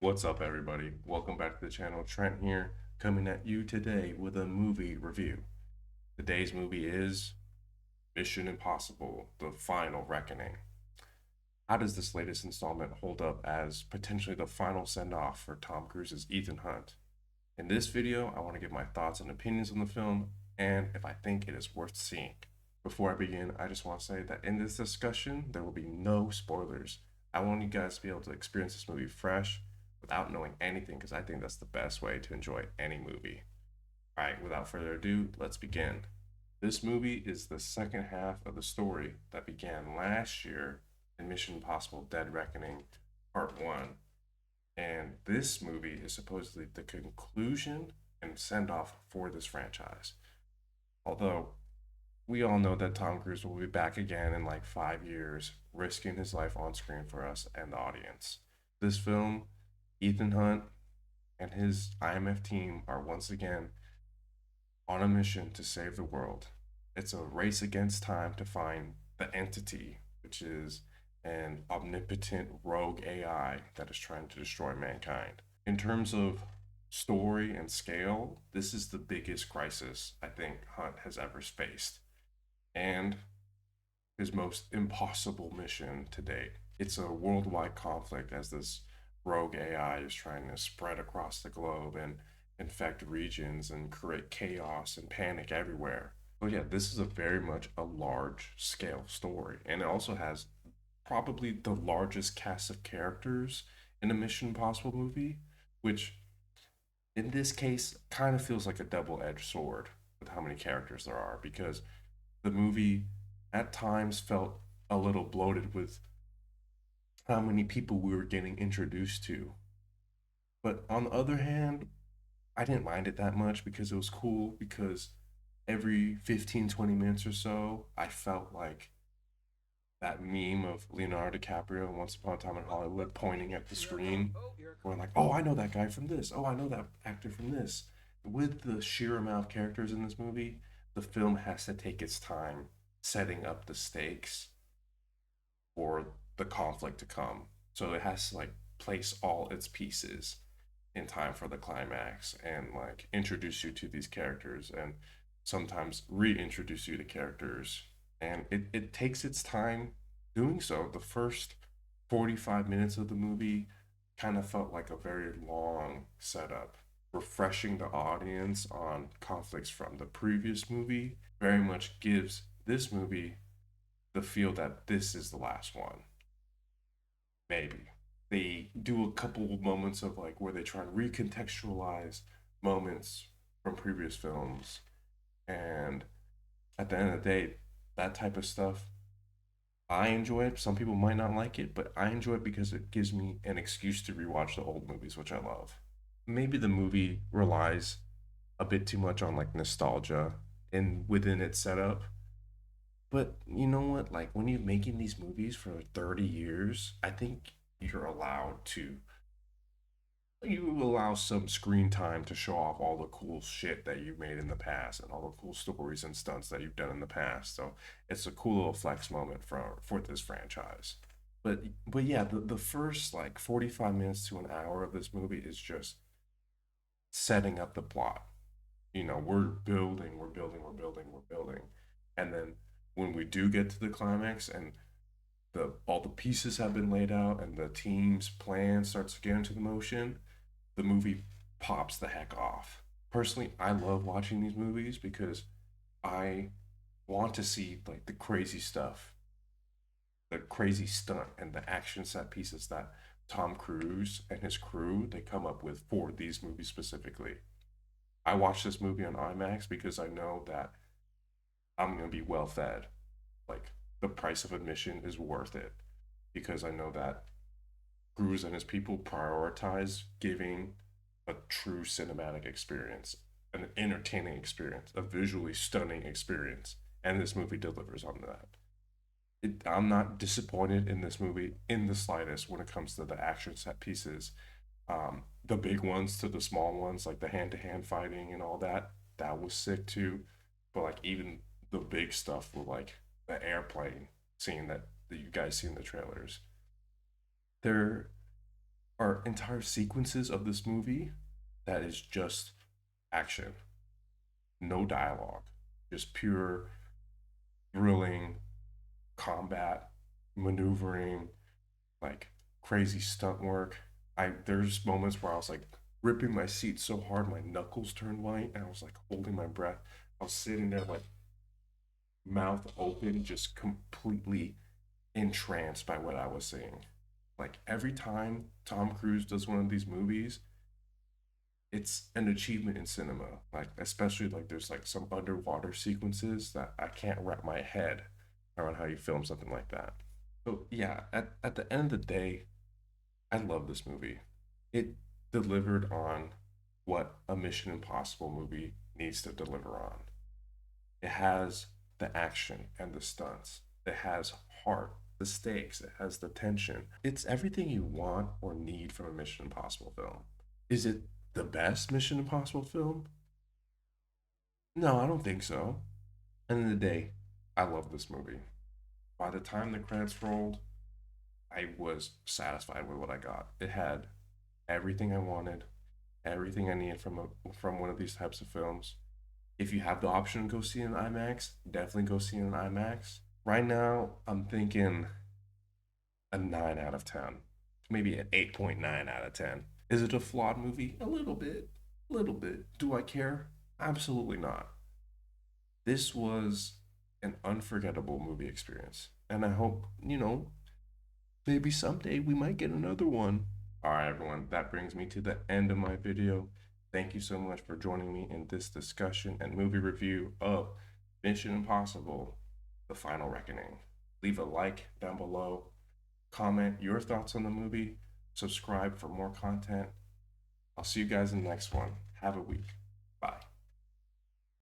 What's up, everybody? Welcome back to the channel. Trent here, coming at you today with a movie review. Today's movie is Mission Impossible: The Final Reckoning. How does this latest installment hold up as potentially the final send off for Tom Cruise's Ethan Hunt? In this video, I want to give my thoughts and opinions on the film and if I think it is worth seeing. Before I begin, I just want to say that in this discussion, there will be no spoilers. I want you guys to be able to experience this movie fresh without knowing anything because I think that's the best way to enjoy any movie. All right, without further ado, let's begin. This movie is the second half of the story that began last year in Mission Impossible Dead Reckoning Part 1. And this movie is supposedly the conclusion and send off for this franchise. Although we all know that Tom Cruise will be back again in like 5 years, risking his life on screen for us and the audience. This film, Ethan Hunt and his IMF team are once again on a mission to save the world. It's a race against time to find the entity, which is an omnipotent rogue AI that is trying to destroy mankind. In terms of story and scale, this is the biggest crisis I think Hunt has ever faced, and his most impossible mission to date. It's a worldwide conflict as this rogue AI is trying to spread across the globe and infect regions and create chaos and panic everywhere. But yeah, this is a very much a large scale story, and it also has probably the largest cast of characters in a Mission Impossible movie, which in this case kind of feels like a double-edged sword with how many characters there are because the movie at times felt a little bloated with how many people we were getting introduced to. But on the other hand, I didn't mind it that much because it was cool because every 15, 20 minutes or so, I felt like that meme of Leonardo DiCaprio Once Upon a Time in Hollywood pointing at the screen, going like, "Oh, I know that guy from this. Oh, I know that actor from this." With the sheer amount of characters in this movie, the film has to take its time setting up the stakes for the conflict to come. So it has to like place all its pieces in time for the climax and like introduce you to these characters and sometimes reintroduce you to characters. And it takes its time doing so. The first 45 minutes of the movie kind of felt like a very long setup, refreshing the audience on conflicts from the previous movie. Very much gives this movie the feel that this is the last one. Maybe they do a couple moments of like where they try and recontextualize moments from previous films, and at the end of the day, that type of stuff I enjoy it. Some people might not like it, but I enjoy it because it gives me an excuse to rewatch the old movies, which I love. Maybe the movie relies a bit too much on like nostalgia and within its setup. But you know what? Like when you're making these movies for 30 years, I think you're allowed to you allow some screen time to show off all the cool shit that you've made in the past and all the cool stories and stunts that you've done in the past. So it's a cool little flex moment for this franchise. But yeah, the first like 45 minutes to an hour of this movie is just setting up the plot. You know, we're building, we're building, we're building, we're building. And then when we do get to the climax and the all the pieces have been laid out and the team's plan starts to get into the motion, the movie pops the heck off. Personally, I love watching these movies because I want to see like the crazy stuff, the crazy stunt and the action set pieces that Tom Cruise and his crew they come up with for these movies specifically. I watched this movie on IMAX because I know that I'm going to be well fed. Like the price of admission is worth it because I know that Cruise and his people prioritize giving a true cinematic experience, an entertaining experience, a visually stunning experience, and this movie delivers on that. I'm not disappointed in this movie in the slightest when it comes to the action set pieces, the big ones to the small ones, like the hand-to-hand fighting and all that. That was sick too. But like even the big stuff with like the airplane scene that you guys see in the trailers, they're are entire sequences of this movie that is just action, no dialogue, just pure thrilling combat, maneuvering, like crazy stunt work. There's moments where I was like gripping my seat so hard my knuckles turned white and I was like holding my breath. I was sitting there like mouth open, just completely entranced by what I was seeing. Like every time Tom Cruise does one of these movies, it's an achievement in cinema. Like especially like there's like some underwater sequences that I can't wrap my head around how you film something like that. So yeah, at the end of the day, I love this movie. It delivered on what a Mission Impossible movie needs to deliver on. It has the action and the stunts. It has heart, the stakes. It has the tension. It's everything you want or need from a Mission Impossible film. Is it the best Mission Impossible film? No, I don't think so. End of the day, I love this movie. By the time the credits rolled, I was satisfied with what I got. It had everything I wanted, everything I needed from one of these types of films. If you have the option to go see it in IMAX, definitely go see it in IMAX. Right now, I'm thinking a 9 out of 10, maybe an 8.9 out of 10. Is it a flawed movie? A little bit. A little bit. Do I care? Absolutely not. This was an unforgettable movie experience. And I hope, maybe someday we might get another one. All right, everyone, that brings me to the end of my video. Thank you so much for joining me in this discussion and movie review of Mission Impossible The Final Reckoning. Leave a like down below, comment your thoughts on the movie, subscribe for more content. I'll see you guys in the next one. Have a week.